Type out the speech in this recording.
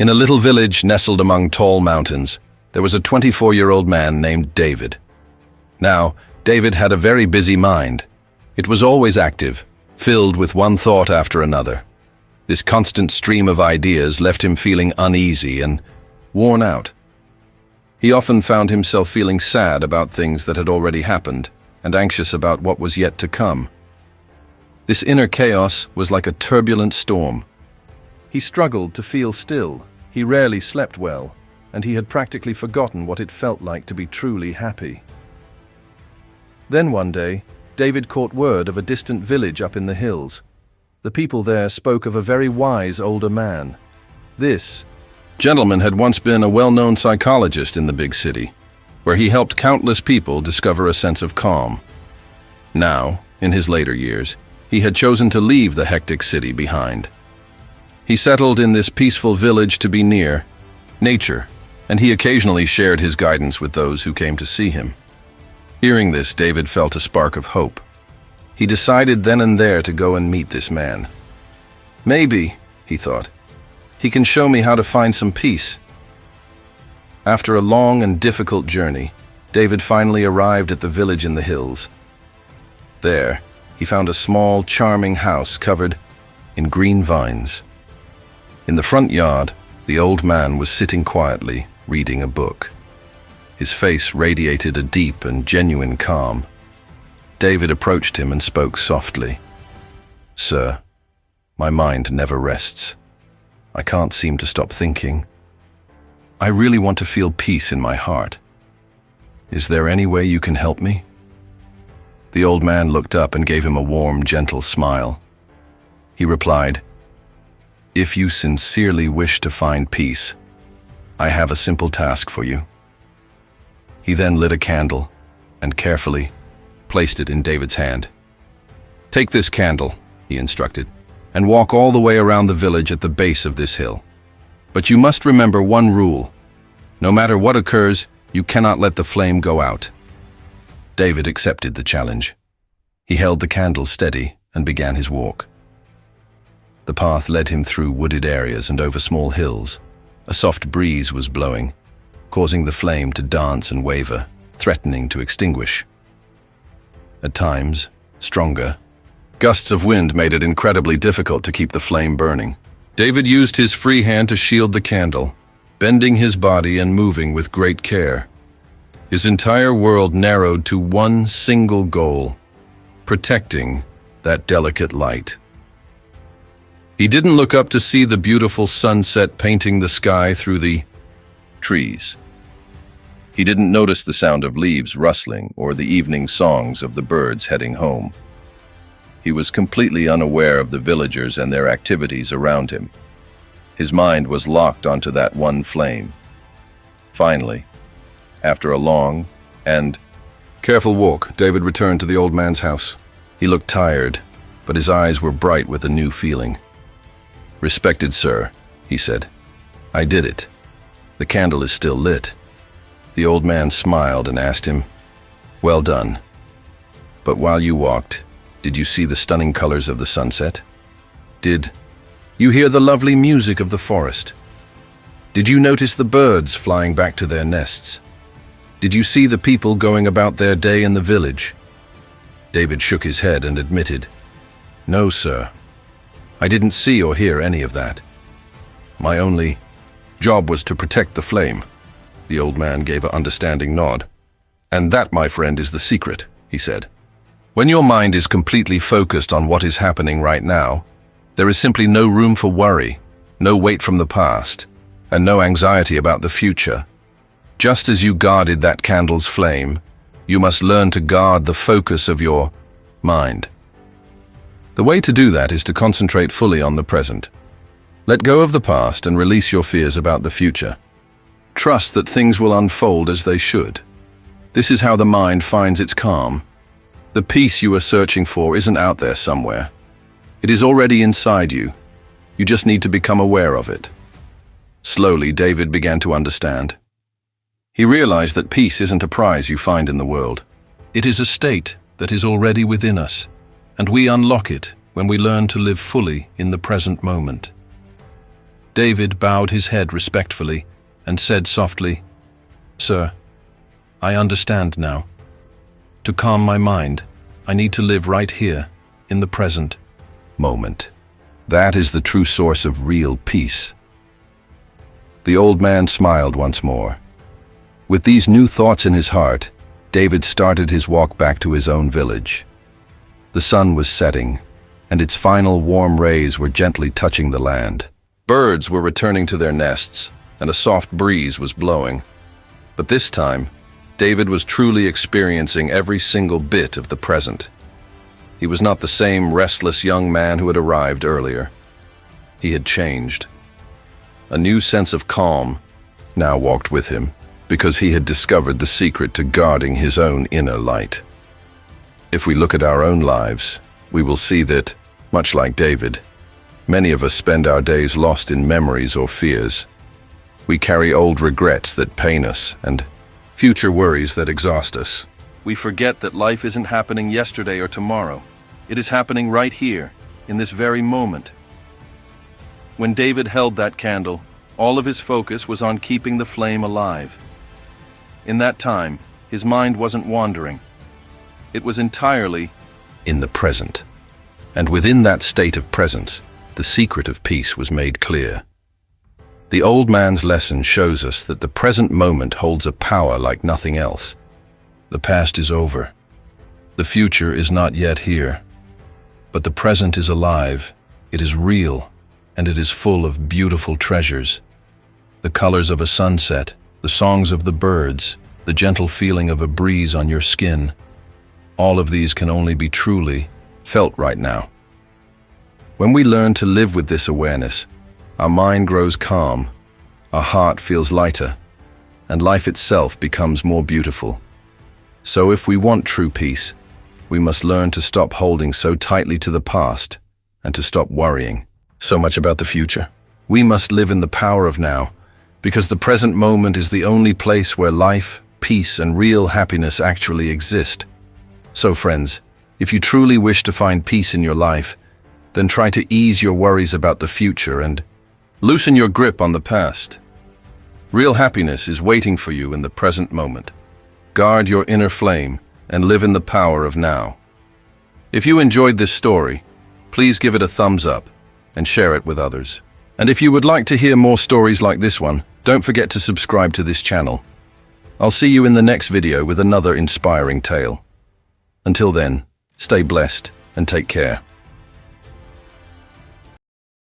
In a little village nestled among tall mountains, there was a 24-year-old man named David. Now, David had a very busy mind. It was always active, filled with one thought after another. This constant stream of ideas left him feeling uneasy and worn out. He often found himself feeling sad about things that had already happened and anxious about what was yet to come. This inner chaos was like a turbulent storm. He struggled to feel still, he rarely slept well, and he had practically forgotten what it felt like to be truly happy. Then one day, David caught word of a distant village up in the hills. The people there spoke of a very wise older man. This gentleman had once been a well-known psychologist in the big city, where he helped countless people discover a sense of calm. Now, in his later years, he had chosen to leave the hectic city behind. He settled in this peaceful village to be near nature, and he occasionally shared his guidance with those who came to see him. Hearing this, David felt a spark of hope. He decided then and there to go and meet this man. Maybe, he thought, he can show me how to find some peace. After a long and difficult journey, David finally arrived at the village in the hills. There, he found a small, charming house covered in green vines. In the front yard, the old man was sitting quietly, reading a book. His face radiated a deep and genuine calm. David approached him and spoke softly. "Sir, my mind never rests. I can't seem to stop thinking. I really want to feel peace in my heart. Is there any way you can help me?" The old man looked up and gave him a warm, gentle smile. He replied, "If you sincerely wish to find peace, I have a simple task for you." He then lit a candle and carefully placed it in David's hand. "Take this candle," he instructed, "and walk all the way around the village at the base of this hill. But you must remember one rule. No matter what occurs, you cannot let the flame go out." David accepted the challenge. He held the candle steady and began his walk. The path led him through wooded areas and over small hills. A soft breeze was blowing, causing the flame to dance and waver, threatening to extinguish. At times, stronger, gusts of wind made it incredibly difficult to keep the flame burning. David used his free hand to shield the candle, bending his body and moving with great care. His entire world narrowed to one single goal: protecting that delicate light. He didn't look up to see the beautiful sunset painting the sky through the trees. He didn't notice the sound of leaves rustling or the evening songs of the birds heading home. He was completely unaware of the villagers and their activities around him. His mind was locked onto that one flame. Finally, after a long and careful walk, David returned to the old man's house. He looked tired, but his eyes were bright with a new feeling. "Respected sir," he said, "I did it. The candle is still lit." The old man smiled and asked him, "Well done. But while you walked, did you see the stunning colors of the sunset? Did you hear the lovely music of the forest? Did you notice the birds flying back to their nests? Did you see the people going about their day in the village?" David shook his head and admitted, "No, sir. I didn't see or hear any of that. My only job was to protect the flame." The old man gave an understanding nod. "And that, my friend, is the secret," he said. "When your mind is completely focused on what is happening right now, there is simply no room for worry, no weight from the past, and no anxiety about the future. Just as you guarded that candle's flame, you must learn to guard the focus of your mind. The way to do that is to concentrate fully on the present. Let go of the past and release your fears about the future. Trust that things will unfold as they should. This is how the mind finds its calm. The peace you are searching for isn't out there somewhere. It is already inside you. You just need to become aware of it." Slowly, David began to understand. He realized that peace isn't a prize you find in the world. It is a state that is already within us, and we unlock it when we learn to live fully in the present moment. David bowed his head respectfully and said softly, "Sir, I understand now. To calm my mind, I need to live right here, in the present moment. That is the true source of real peace." The old man smiled once more. With these new thoughts in his heart, David started his walk back to his own village. The sun was setting, and its final warm rays were gently touching the land. Birds were returning to their nests, and a soft breeze was blowing. But this time, David was truly experiencing every single bit of the present. He was not the same restless young man who had arrived earlier. He had changed. A new sense of calm now walked with him, because he had discovered the secret to guarding his own inner light. If we look at our own lives, we will see that, much like David, many of us spend our days lost in memories or fears. We carry old regrets that pain us and future worries that exhaust us. We forget that life isn't happening yesterday or tomorrow. It is happening right here, in this very moment. When David held that candle, all of his focus was on keeping the flame alive. In that time, his mind wasn't wandering. It was entirely in the present. And within that state of presence, the secret of peace was made clear. The old man's lesson shows us that the present moment holds a power like nothing else. The past is over. The future is not yet here. But the present is alive, it is real, and it is full of beautiful treasures. The colors of a sunset, the songs of the birds, the gentle feeling of a breeze on your skin. All of these can only be truly felt right now. When we learn to live with this awareness, our mind grows calm, our heart feels lighter, and life itself becomes more beautiful. So if we want true peace, we must learn to stop holding so tightly to the past and to stop worrying so much about the future. We must live in the power of now, because the present moment is the only place where life, peace, and real happiness actually exist. So friends, if you truly wish to find peace in your life, then try to ease your worries about the future and loosen your grip on the past. Real happiness is waiting for you in the present moment. Guard your inner flame and live in the power of now. If you enjoyed this story, please give it a thumbs up and share it with others. And if you would like to hear more stories like this one, don't forget to subscribe to this channel. I'll see you in the next video with another inspiring tale. Until then, stay blessed and take care.